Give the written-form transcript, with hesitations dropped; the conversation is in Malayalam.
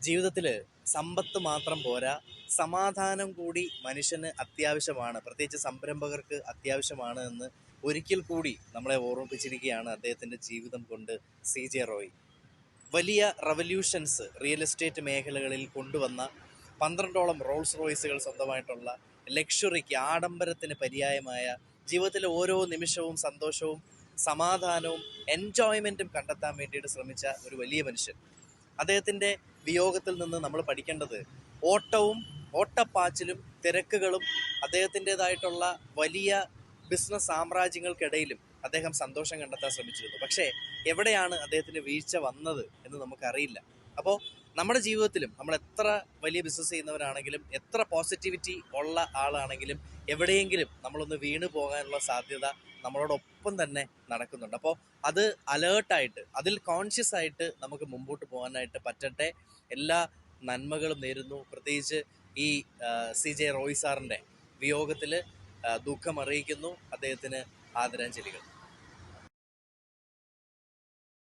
ജീവിതത്തിൽ സമ്പത്ത് മാത്രം പോരാ, സമാധാനം കൂടി മനുഷ്യന് അത്യാവശ്യമാണ്, പ്രത്യേകിച്ച് സംരംഭകർക്ക് അത്യാവശ്യമാണ് എന്ന് ഒരിക്കൽ കൂടി നമ്മളെ ഓർമ്മിപ്പിച്ചിരിക്കുകയാണ് അദ്ദേഹത്തിൻ്റെ ജീവിതം കൊണ്ട് CJ റോയ്. വലിയ റവല്യൂഷൻസ് റിയൽ എസ്റ്റേറ്റ് മേഖലകളിൽ കൊണ്ടുവന്ന 12ഓളം റോൾസ് റോയ്സുകൾ സ്വന്തമായിട്ടുള്ള, ലക്ഷറിക്ക് ആഡംബരത്തിന് പര്യായമായ, ജീവിതത്തിലെ ഓരോ നിമിഷവും സന്തോഷവും സമാധാനവും എൻജോയ്മെൻറ്റും കണ്ടെത്താൻ വേണ്ടിയിട്ട് ശ്രമിച്ച ഒരു വലിയ മനുഷ്യൻ. അദ്ദേഹത്തിൻ്റെ വിയോഗത്തിൽ നിന്ന് നമ്മൾ പഠിക്കേണ്ടത് ഓട്ടവും ഓട്ടപ്പാച്ചിലും തിരക്കുകളും അദ്ദേഹത്തിൻ്റെതായിട്ടുള്ള വലിയ ബിസിനസ് സാമ്രാജ്യങ്ങൾക്കിടയിലും അദ്ദേഹം സന്തോഷം കണ്ടെത്താൻ ശ്രമിച്ചിരുന്നു. പക്ഷേ എവിടെയാണ് അദ്ദേഹത്തിന് വീഴ്ച വന്നത് എന്ന് നമുക്കറിയില്ല. അപ്പോൾ നമ്മുടെ ജീവിതത്തിലും നമ്മൾ എത്ര വലിയ ബിസിനസ് ചെയ്യുന്നവരാണെങ്കിലും, എത്ര പോസിറ്റിവിറ്റി ഉള്ള ആളാണെങ്കിലും, എവിടെയെങ്കിലും നമ്മളൊന്ന് വീണു പോകാനുള്ള സാധ്യത നമ്മളോടൊപ്പം തന്നെ നടക്കുന്നുണ്ട്. അപ്പോൾ അത് അലേർട്ടായിട്ട്, അതിൽ കോൺഷ്യസ് ആയിട്ട് നമുക്ക് മുമ്പോട്ട് പോകാനായിട്ട് പറ്റട്ടെ. എല്ലാ നന്മകളും നേരുന്നു. പ്രത്യേകിച്ച് ഈ CJ റോയ് സാറിൻ്റെ വിയോഗത്തിൽ ദുഃഖം അറിയിക്കുന്നു. അദ്ദേഹത്തിന് ആദരാഞ്ജലികൾ.